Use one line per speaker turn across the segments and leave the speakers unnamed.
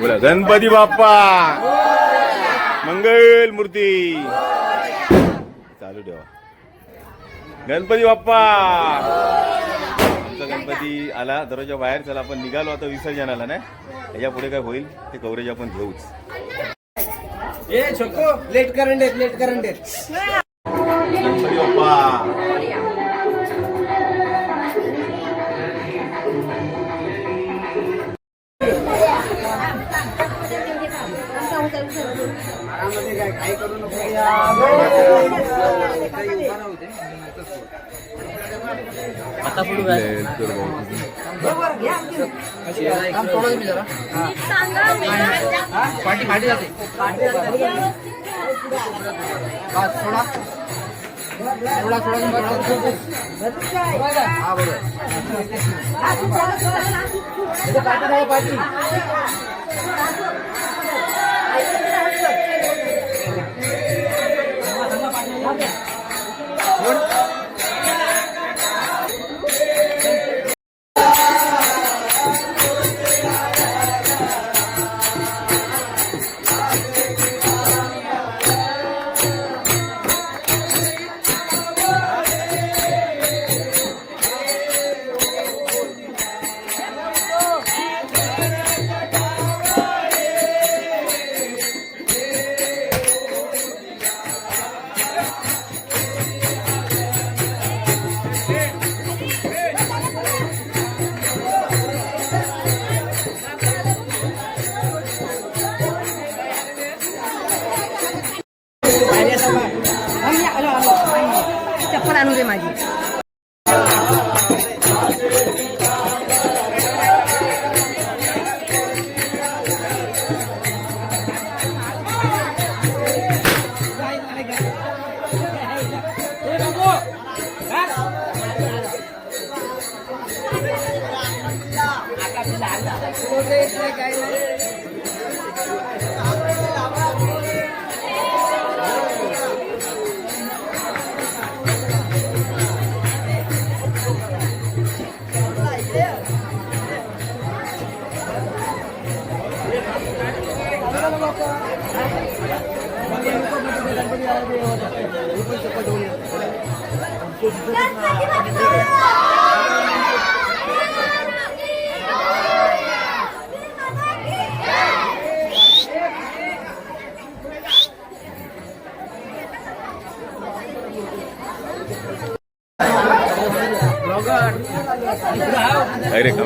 बोला गणपती बाप्पा मंगल मूर्ती चालू ठेवा. गणपती बाप्पा. गणपती आला दरवाजा बाहेर. चला आपण निघालो आता विसर्जनाला. नाही याच्या पुढे काय होईल ते कव्हरेज आपण घेऊच.
Late current
Ganpati Bappa.
काय करू नको. आता पुढे पाठी फाटी जाते. सोडा सोडा सोडा. हा बरोबर पाठी.
चप्पल आणू दे माझी.
अरे का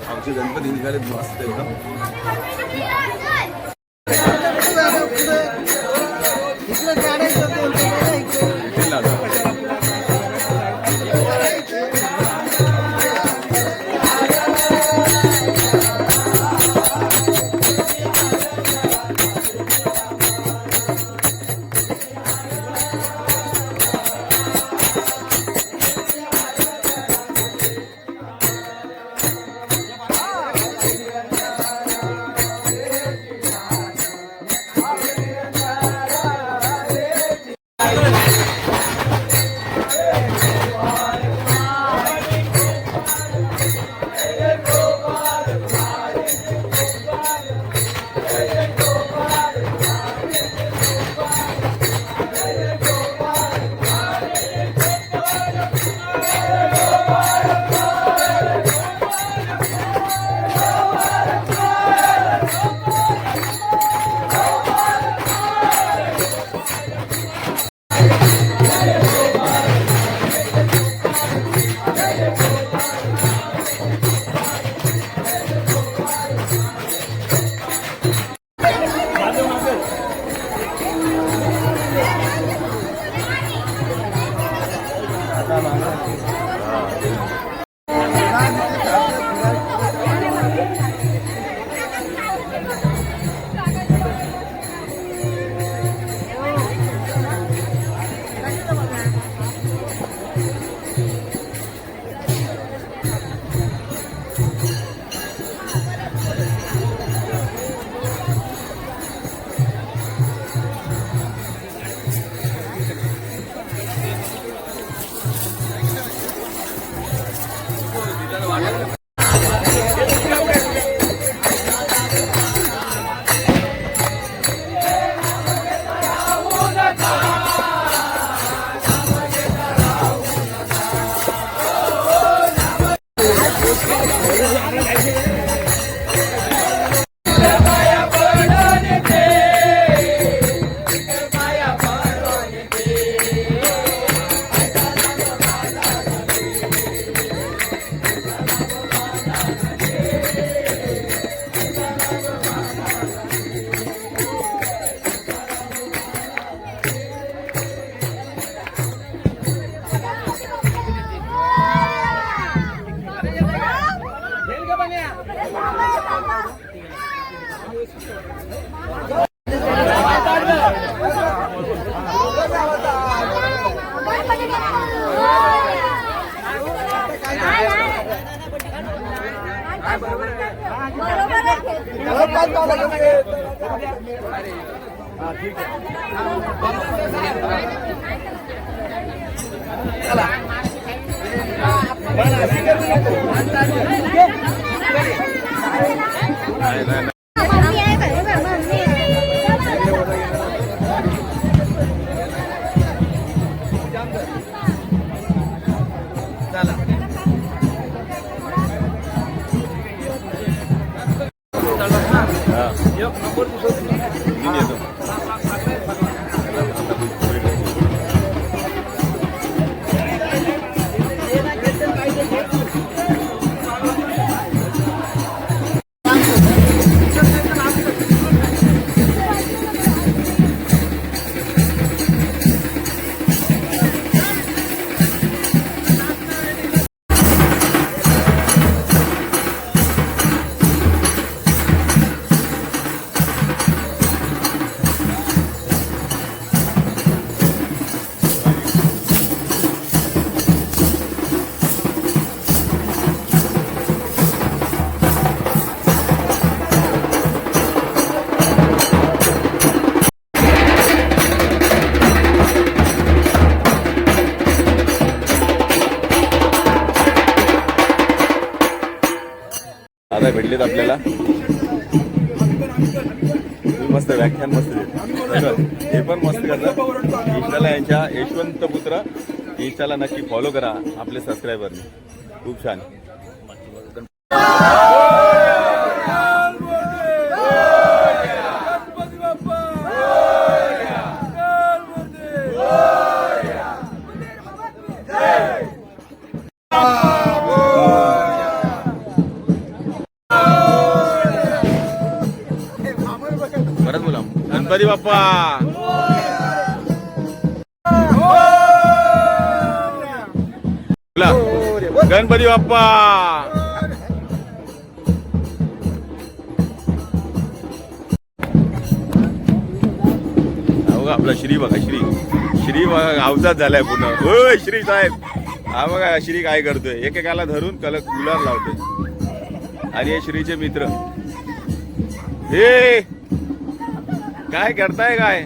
आमचे गणपती निघाले मस्त एकदम. नाही, नाही,
मम्मी आहे का? हे बघ, मम्मी आहे.
हा. घेऊन येतो. आता भेटलेत आपल्याला मस्त व्याख्यान मस्त देत. हे पण मस्त करतात. इंस्टाला यांच्या यशवंत पुत्र इंस्टाला नक्की फॉलो करा आपल्या सबस्क्रायबरने. खूप छान. परत बोला. गणपती बाप्पा बोला. गणपती बाप्पा. बघा आपला श्री बघा. श्री बघा अवजात झालाय पूर्ण. होय श्री साहेब. हा बघा श्री काय करतोय. एकेकाला धरून गुलाल लावतोय. आणि हे श्रीचे मित्र. हे काय करताय काय.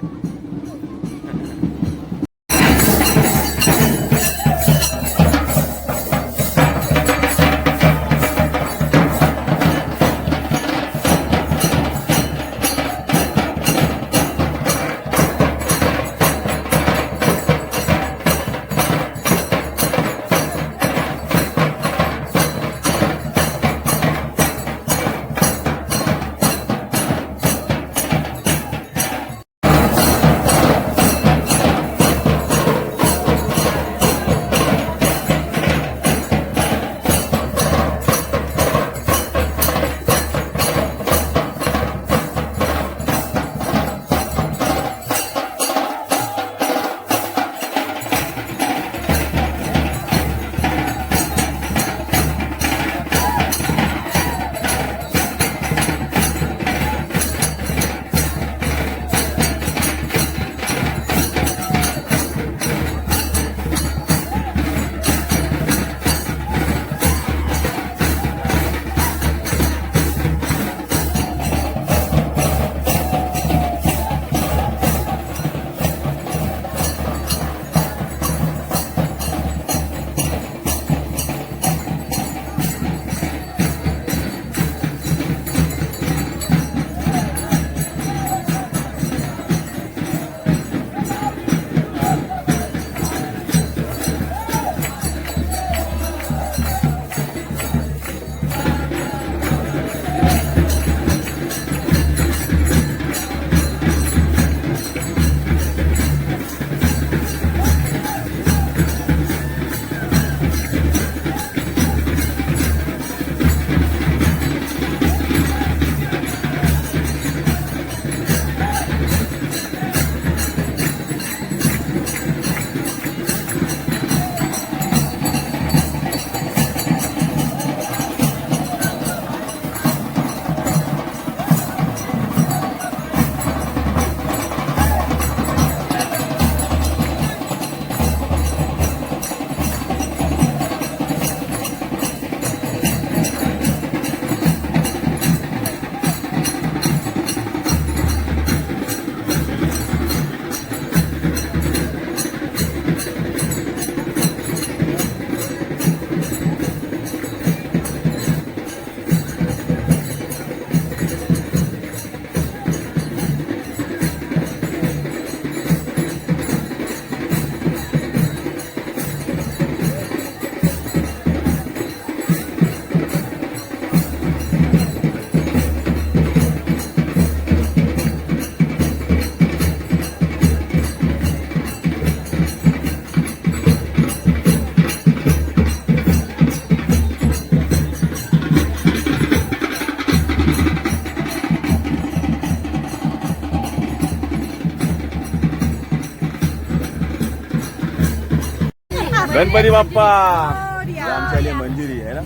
गणपती बाप्पा
मोरया.
हे आमच्या इथे मंजिरी आहे ना.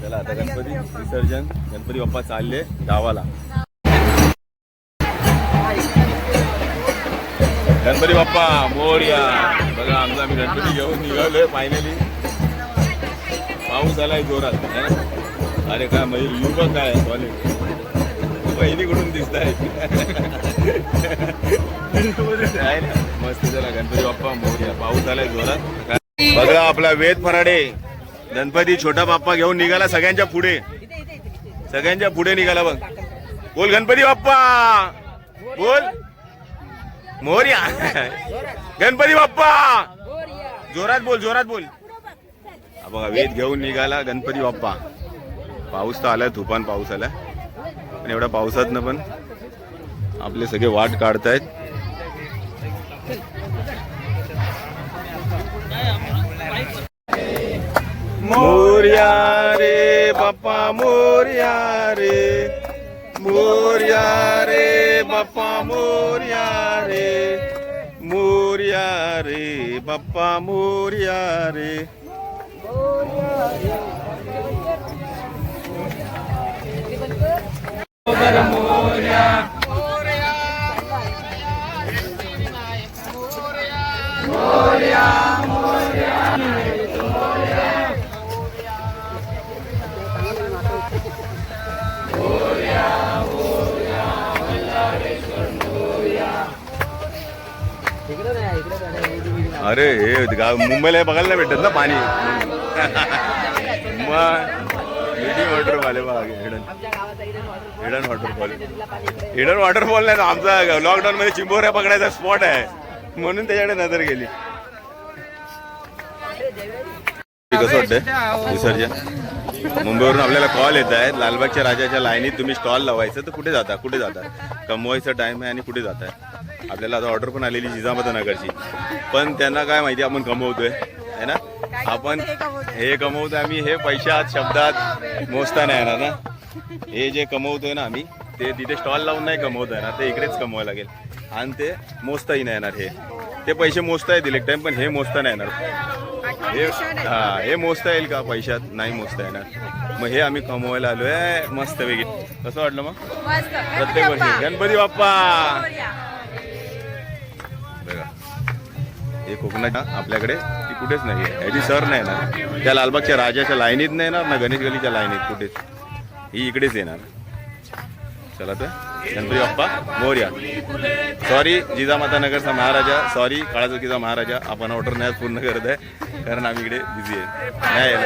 चला आता गणपती विसर्जन. गणपती बाप्पा चालले गावाला. गणपती बाप्पा मोरया. बघा आमचा आम्ही गणपती घेऊन निघालोय फायनली. पाऊस आलाय जोरात है ना. अरे काय मयूर युवक काय कॉलेज बहिणीकडून दिसत आहे. मस्त. चला गणपती बाप्पा मोरया. पाऊस आलाय जोरात. बघा आपला वेद फराडे गणपती छोटा बाप्पा घेऊन निघाला सगळ्यांच्या पुढे. सगळ्यांच्या पुढे निघाला बघ. बोल गणपती बाप्पा बोल मोरया. गणपती बाप्पा जोरात बोल जोरात बोल. बघा वेद घेऊन निघाला गणपती बाप्पा. पाऊस तर आलाय तुफान पाऊस आलाय. पण एवढ्या पावसातनं पण आपले सगळे वाट काढतायत. मोरया रे बाप्पा मोरया रे. मोरया रे बाप्पा मोरया रे. मोरया रे बाप्पा मोरया रे. अरे हे मुंबईला बघायला नाही भेटत ना पाणी. मग वॉटरफॉल आहे हिडन वॉटरफॉल. हिडन वॉटरफॉल नाही आमचा लॉकडाऊन मध्ये चिंबोऱ्या पकडायचा स्पॉट आहे म्हणून त्याच्याकडे नजर गेली. कसं वाटतंय विसर्जन. मुंबईवरून आपल्याला कॉल येत आहे लालबागच्या राजाच्या लाईनीत तुम्ही स्टॉल लावायचं तर कुठे जाता कुठे जाता. कमवायचा टाइम आहे आणि कुठे जात आहे. आपल्याला आता ऑर्डर पण आलेली जिजामातानगरची. पण त्यांना काय माहिती आपण कमवतोय है ना. आपण हे कमवतोय आम्ही. हे पैशात शब्दात मोजता नाही येणार ना. हे जे कमवतोय ना आम्ही ते तिथे स्टॉल लावून नाही कमवता येणार. ते इकडेच कमवायला लागेल आणि ते मोजताही नाही येणार. ते पैसे मोजता येतील एक टाइम पण हे मोजता नाही येणार. हे मोजता येईल का पैशात नाही मोजता येणार. मग हे आम्ही कमवायला आलोय मस्त वेगळी. कसं वाटलं मग प्रत्येक वर्षी गणपती बाप्पा. बघा हे कोकणात आपल्याकडे ती कुठेच नाही आहे. ह्याची सर नाही येणार. त्या लालबागच्या राजाच्या लाईनीत नाही येणार ना गणेश गलीच्या लाईनीत कुठेच. ही इकडेच येणार. चला तर गणपती बाप्पा मोरया. सॉरी जिजामाता नगरचा महाराजा. सॉरी काळाचुकीचा महाराजा. आपण ऑर्डर नाही पूर्ण करत आहे कारण आम्ही इकडे बिझी आहे. नाही यायला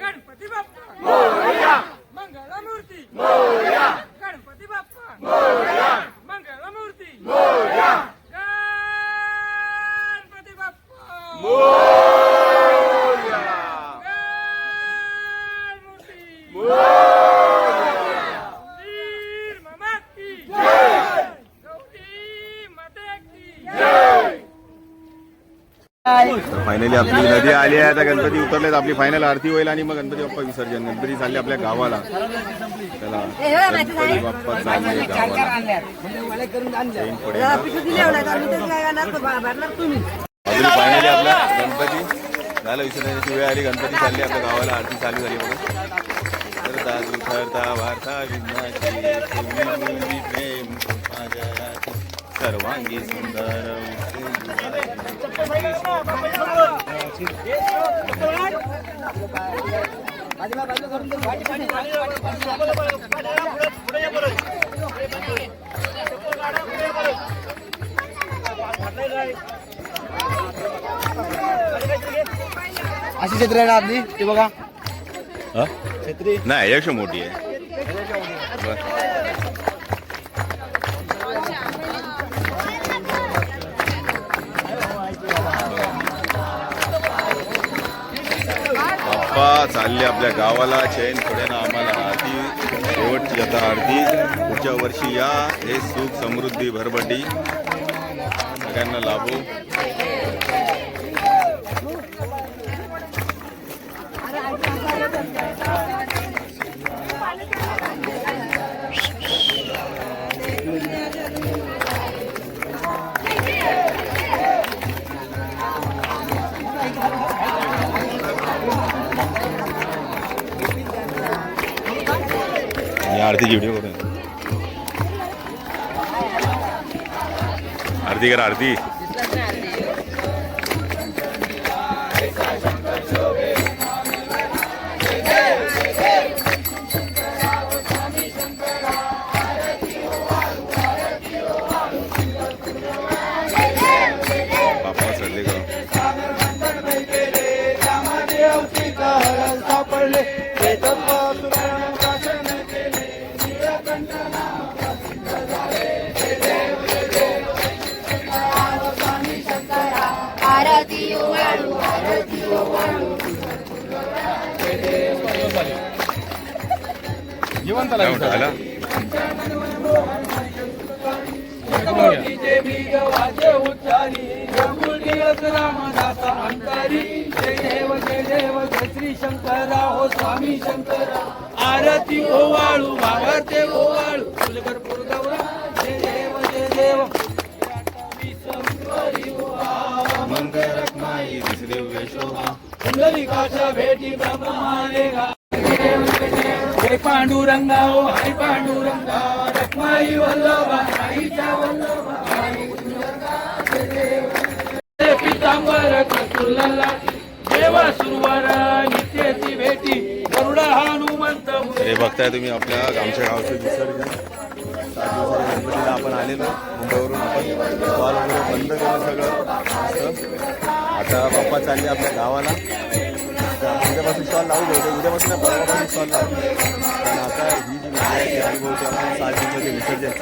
गणपती बाप्पा मोरया. मंगळमूर्ती मोरया. गणपती बाप्पा मोरया. मंगळमूर्ती मोरया. गणपती बाप्पा मोरया. वीर मामा की जय. गौरी माता की जय.
फायनली आपली नदी आली आहे. आता गणपती उतरलेत. आपली फायनल आरती होईल आणि मग गणपती बाप्पा विसर्जन. गणपती चालले आपल्या गावाला. चला गणपती बाप्पा चालले गावाला. अजून फायनली आपला गणपती झाला विसर्जनाची वेळ आली. गणपती चालले आपल्या गावाला. आरती चालू झाली बघा. करता दुखरता वार्ता विघ्नाची प्रेम सर्वांगी सुंदर.
अशी छत्री आहे ना आपली ती बघा.
छत्री नाही यापेक्षा मोठी आहे. बाप्पा चालले आपल्या गावाला. चैन पुढे ना आम्हाला आरती शेवटची आता आरती. पुढच्या वर्षी या. हे सुख समृद्धी भरभटी सगळ्यांना लाभो. आरतीची व्हिडिओ करून आरती करा आरती. बाप्पा चालले का काय म्हणतो आला?
श्री शंकरा हो स्वामी शंकरा आरती ओवाळू भावाचे ओवाळू फुलभरपूर गौरा जय देव जय देव
मंगरत्नाई दिसदेव शोभा
कुंडलिकाच्या भेटी ब्रह्मालेगा हे पांडुरंगा ओ हरी पांडुरंगा रखमाई वल्लभा आईच्या वल्लभा पितांबर कस्तुरला देवा सुरवर नित्याची भेटी गरुडा हनुमंत.
हे बघताय तुम्ही आपल्या आमच्या गावचं विसर्जन 7 दिवसाच्या गणपतीला आपण आलेलो मुंबईवरून. आपण स्टॉल वगैरे बंद करून सगळं मस्त. आता बाप्पा चालले आपल्या गावाला. उद्यापासून स्टॉल लावू घ्यायचं. उद्यापासून परवापासून स्टॉल लावू. पण आता ही जी विषय आहे ती अनुभवते आपण 7 दिवसाचे विसर्जन.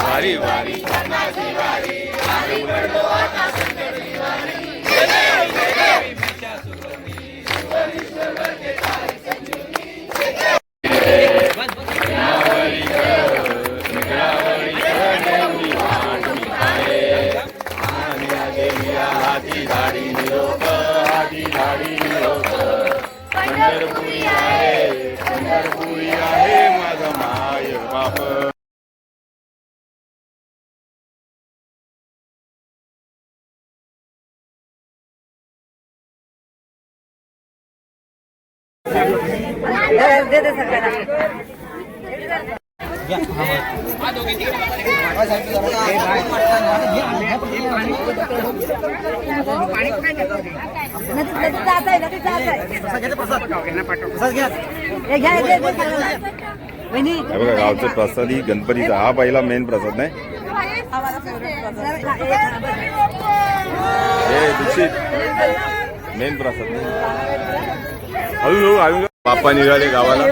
वारी वारी पंढरपुरी आहे माझा माय बाप.
दे दे सगळ्यांना.
हे बघा गावचं प्रसादी गणपतीचा हा पहिला मेन प्रसाद नाही. हे दीक्षित मेन प्रसाद हळूहळू. बाप्पा निघाले गावाला.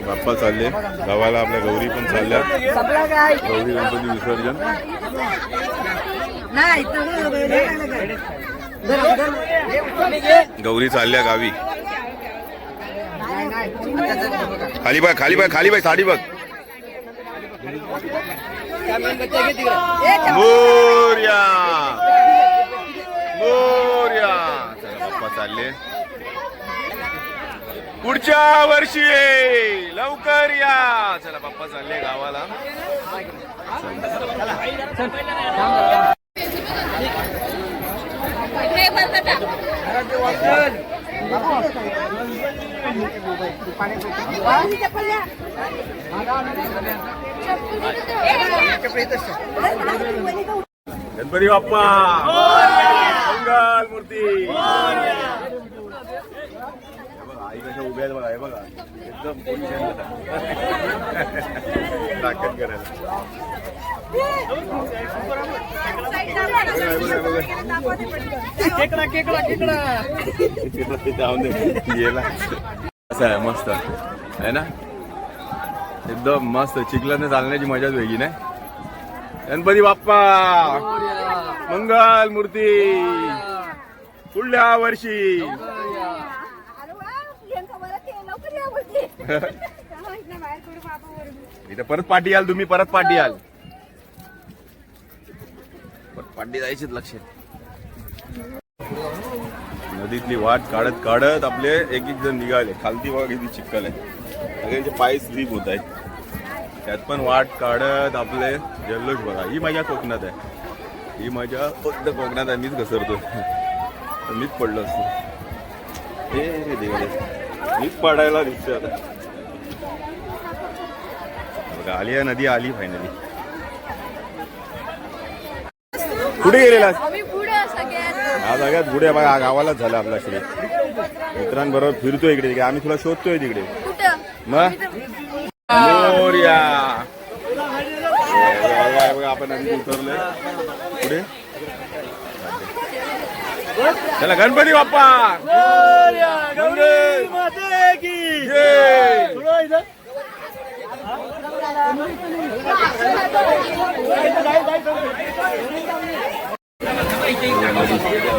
बाप्पा चालले गावाला. आपल्या गौरी पण चालल्या. गौरी गणपती विसर्जन. गौरी चालल्या गावी. खाली बाय खाली बाय खाली बाय साडी बघ. मोरया मोरया. चला बाप्पा चालले. पुढच्या वर्षी लवकर या. चला बाप्पा चालले गावाला. गणपती बाप्पा मंगल मूर्ती. आई कशा उभ्या आहेत बघा. हे बघा एकदम पोझिशनला. दाखल करायला. असं आहे मस्त आहे ना, एकदम मस्त. चिखलाने चालण्याची मजाच वेगळी नाही. गणपती बाप्पा मंगल मूर्ती पुढल्या वर्षी. इथं परत पाठी याल तुम्ही, परत पाठी याल, परत पाठी जायचीच लक्षात. नदीतली वाट काढत काढत आपले एक एक जण निघाले. खालती बघा किती चिखल आहे, सगळ्यांचे पाय स्लिप होत आहेत. त्यात पण वाट काढत आपले जल्लोष बघा. ही मजा कोकणात आहे, ही मजा फक्त कोकणात आहे. मीच घसरतो, मीच पडलो असतो. हे देवा, मीच पडायला दिसतोय आता. बघा आली आहे नदी, आली फायनली. कुठे गेलेला हा सगळ्यात पुढे बघा, हा गावालाच झाला आपला श्री. मित्रांबरोबर फिरतोय इकडे, आम्ही तुला शोधतोय तिकडे. मग मोरया बघा, आपण नदी उतरलोय पुढे. चला गणपती बाप्पा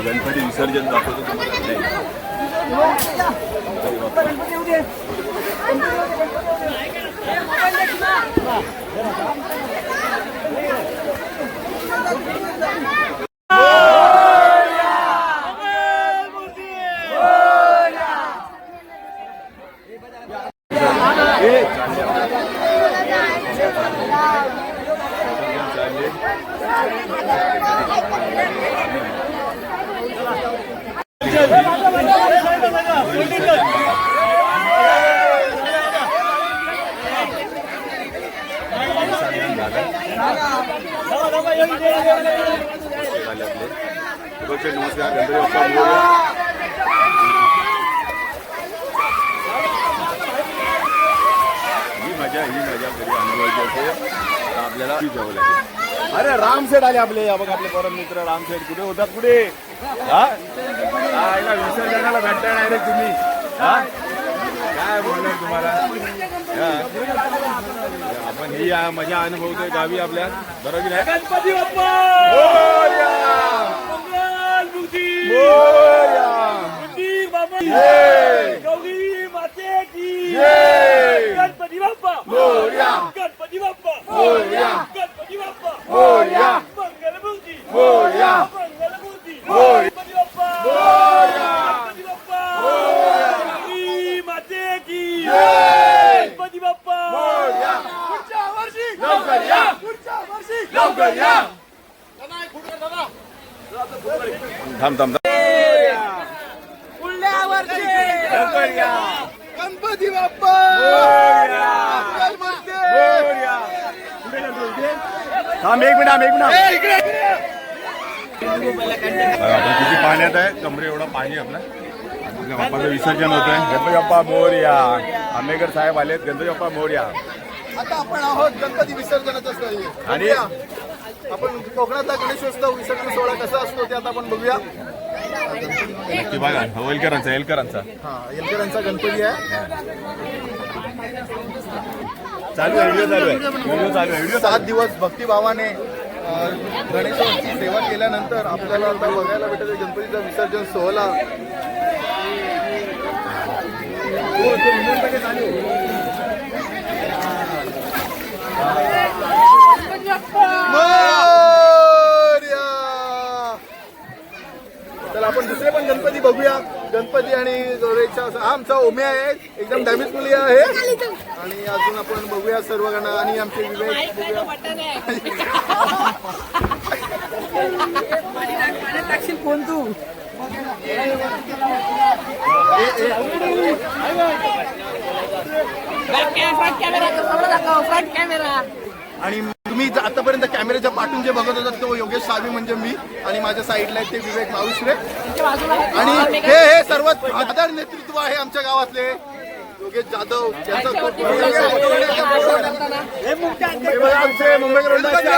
गणपती विसर्जन दाखवतो तुम्हाला. नमस्कार गणपती बाप्पा मोरया. ही मजा कधी अनुभवायची असेल तर आपल्याला जावं लागेल. अरे रामसेठ आले आपले, बघ आपले परम मित्र रामसेठ. कुठे होतात, कुठे विसर्जनाला भेटता नाही रे तुम्ही. काय बोलणार तुम्हाला. आपण ही मजा अनुभवतोय गावी आपल्या, बरोबर आहे. गणपती बाप्पा मोरया, मंगल मूर्ती मोरया, मूर्ती बाबा गौरी माते की. गणपती बाप्पा मोरया, गणपती बाप्पा मोरया, गणपती बाप्पा मोरया, मंगल मूर्ती मोरया, मंगल मूर्ती मोरया, गणपती बाप्पा मोरया, गणपती बाप्पा मोरया, गौरी माते की. गणपती बाप्पा मोरया. पुढच्या वर्षी लवकर या, पुढच्या वर्षी लवकर या. थांब थांब पुढल्या वर्षी लवकर या. गणपती बाप्पा मोरया, मोरया. थांब एक मिनिट, आपण किती पाण्यात आहे, कमरे एवढं पाणी आपलं. आपल्या बाप्पाचं विसर्जन होत आहे. गणपती बाप्पा मोरया. आंबेडकर साहेब आलेत. गणपती बाप्पा मोरया.
आता आपण आहोत गणपती विसर्जनाच्या स्थळी.
आणि
आपण कोकणातला गणेशोत्सव विसर्जन सोहळा कसा असतो ते आता आपण बघूया.
नक्की बघा, एलकरांचा
एलकरांचा गणपती आहे.
चालू आहे व्हिडिओ चालू आहे.
7 दिवस भक्तिभावाने गणेशाची सेवा केल्यानंतर आपल्याला आता बघायला भेटत आहे गणपतीचा विसर्जन सोहळा. तर आपण दुसरे पण गणपती बघूया. गणपती आणि गौरीचा हा आमचा ओम्या आहे, एकदम डॅमेज मुली आहे. आणि अजून आपण बघूया सर्व गण आणि आमचे विवेक
टाकशील फोन तू. Front camera.
आणि तुम्ही आतापर्यंत कॅमेऱ्याच्या पाठून जे बघत होतात तो योगेश सावी म्हणजे मी, आणि माझ्या साईडला ते विवेक मावश्रे. आणि हे सर्वात आधार नेतृत्व आहे आमच्या गावातले. योगेश जाधव यांचा खूप हे बघा आमचे मुंबईकर मंडळाचे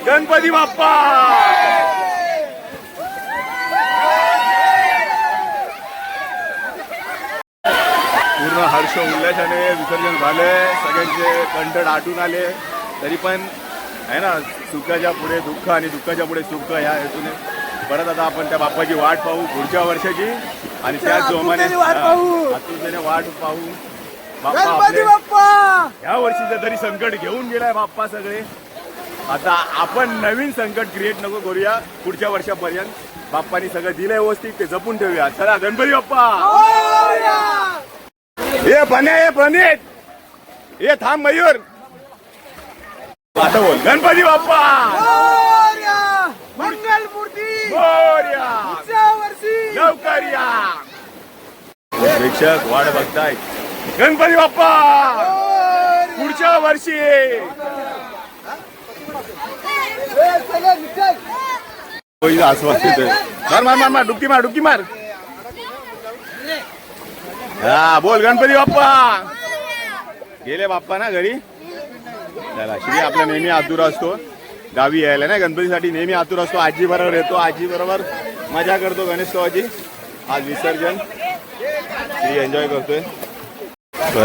गणपती बाप्पा पूर्ण हर्ष उल्हासाने विसर्जन झाले, सगळ्यांचे कंठ आटून आले. तरी पण आहे ना, सुखाच्या पुढे दुःख आणि दुःखाच्या पुढे सुख ह्या हेतूने परत आता आपण त्या बाप्पाची वाट पाहू पुढच्या वर्षाची आणि त्याच जोमाने आतुरतेने वाट पाहू. बाप्पा आपले ह्या वर्षीचं तरी संकट घेऊन गेलाय बाप्पा सगळे. आता आपण नवीन संकट क्रिएट नको करूया पुढच्या वर्षापर्यंत. बाप्पानी सगळं दिलंय व्यवस्थित, ते जपून ठेवूया. चला गणपती बाप्पा. ये बने ये प्रणित ये थांब मयूर. आता बोल गणपती बाप्पा
मंगलमूर्ती
वर्षी लवकर या. प्रेक्षक वाट बघताय. गणपती बाप्पा पुढच्या वर्षी. आसवास मार मार मार डुबकी मार डुबकी मार. हा बोल गणपती बाप्पा. गेले बाप्पा ना घरी. चला श्री आपला नेहमी आतुर असतो गावी यायला ना गणपतीसाठी. नेहमी आतुर असतो. आजी बरोबर येतो, आजी बरोबर मजा करतो गणेशोत्सवाची. आज विसर्जन श्री एन्जॉय करतोय.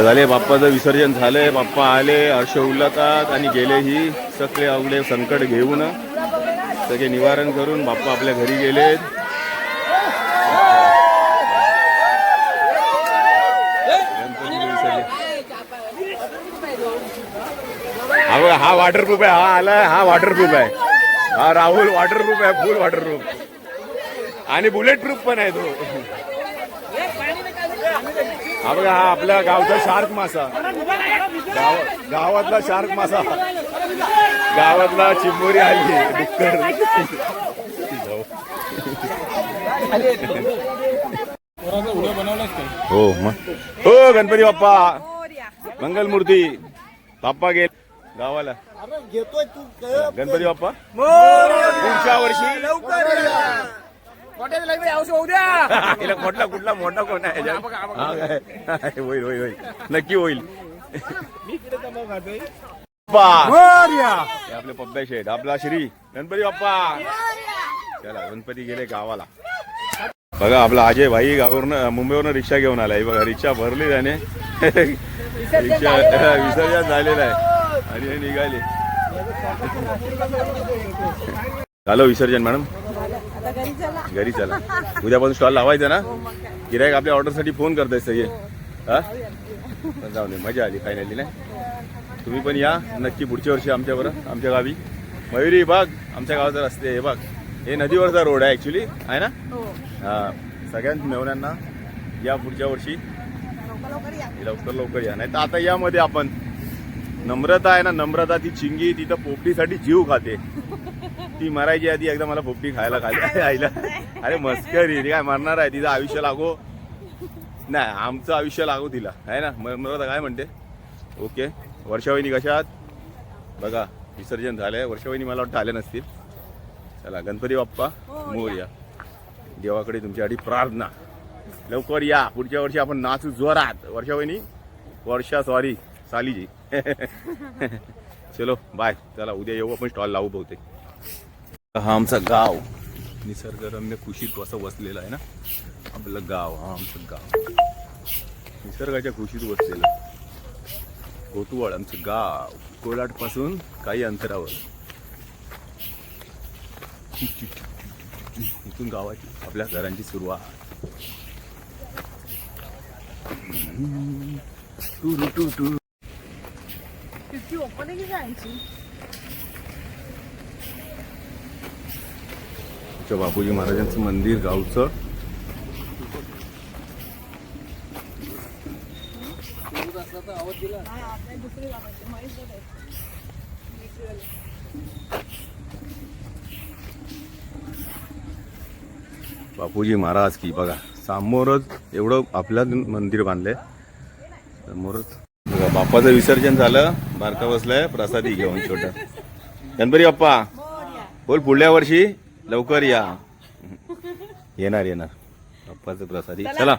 झाले बाप्पाचं विसर्जन झालंय. बाप्पा आले हर्ष उल्हासात आणि गेले ही सगळे अवघडे संकट घेऊन सगळे निवारण करून बाप्पा आपल्या घरी गेलेत. हा वॉटरप्रूफ आहे. हा आलाय, हा वॉटरप्रूफ आहे. हा राहुल वॉटरप्रूफ आहे, फुल वॉटरप्रूफ आणि बुलेट प्रूफ पण आहे तो. हा बघा, हा आपल्या गावचा शार्क मासा. गावातला शार्क मासा. गावातला चिंबोरी आली डुक्कर. हो मग हो गणपती बाप्पा मंगलमूर्ती. बाप्पा गेले गावाला.
घेतोय तू
गणपती बाप्पा पुढच्या वर्षी कुठला कुठला मोठा कोण आहे. होईल होईल होईल नक्की होईल. आपले पप्पा शेठ आपला श्री गणपती बाप्पा. चला गणपती गेले गावाला. बघा आपला अजय भाई गावावरनं मुंबईवरनं रिक्षा घेऊन आलाय. बघा रिक्षा भरली त्याने. रिक्षा विसर्जन झालेलं आहे आणि हे निघाले. झालं विसर्जन मॅडम. घरी चला. उद्यापासून स्टॉल लावायचा ना. गिरायक आपल्या ऑर्डरसाठी फोन करताय सगळे. हा जाऊ दे, मजा आली फायनली नाही. तुम्ही पण या नक्की पुढच्या वर्षी आमच्या बरोबर आमच्या गावी. मयुरी बाग आमच्या गावाचा रस्ते हे बघ. हे नदीवरचा रोड आहे ऍक्च्युली आहे ना. हा सगळ्यांना मेहण्यांना या पुढच्या वर्षी लवकर लवकर या. नाही तर आता यामध्ये आपण नम्रता आहे ना, नम्रता ती चिंगी तिथं पोपटीसाठी जीव खाते. ती मरायची आधी एकदा मला पोपटी खायला खाली आईला. अरे मस्करी, ती काय मरणार आहे. तिचं आयुष्य लागो नाही, आमचं आयुष्य लागो तिला आहे ना. नम्रता काय म्हणते. ओके वर्षावहिनी कशा आहात. बघा विसर्जन झालंय. वर्षावहिनी मला वाटतं आल्या नसतील. चला गणपती बाप्पा मोरया. देवाकडे तुमच्यासाठी प्रार्थना. लवकर या पुढच्या वर्षी आपण नाचू जोरात. वर्षावहिनी वर्षा सॉरी सालीजी. चलो बाय. चला उद्या येऊ आपण स्टॉल लावू बहुतेक. हा आमचा गाव निसर्गरम्य खुशीत असं वसलेलं आहे ना आपलं गाव. हा आमचं गाव निसर्गाच्या खुशीत वसलेलं. कोतवाड आमचं गाव कोलाट पासून काही अंतरावर. इथून गावाची आपल्या घरांची सुरुवात. बापूजी महाराजांचं मंदिर गावचं. बापूजी महाराज की बघा समोरच एवढं आपलं मंदिर बांधलंय समोरच बघा. बाप्पाचं विसर्जन झालं, बारका बसलाय प्रसादी घेऊन छोटा. गणपती बाप्पा बोल पुढल्या वर्षी लवकर या. येणार बाप्पाचं प्रसादी. चला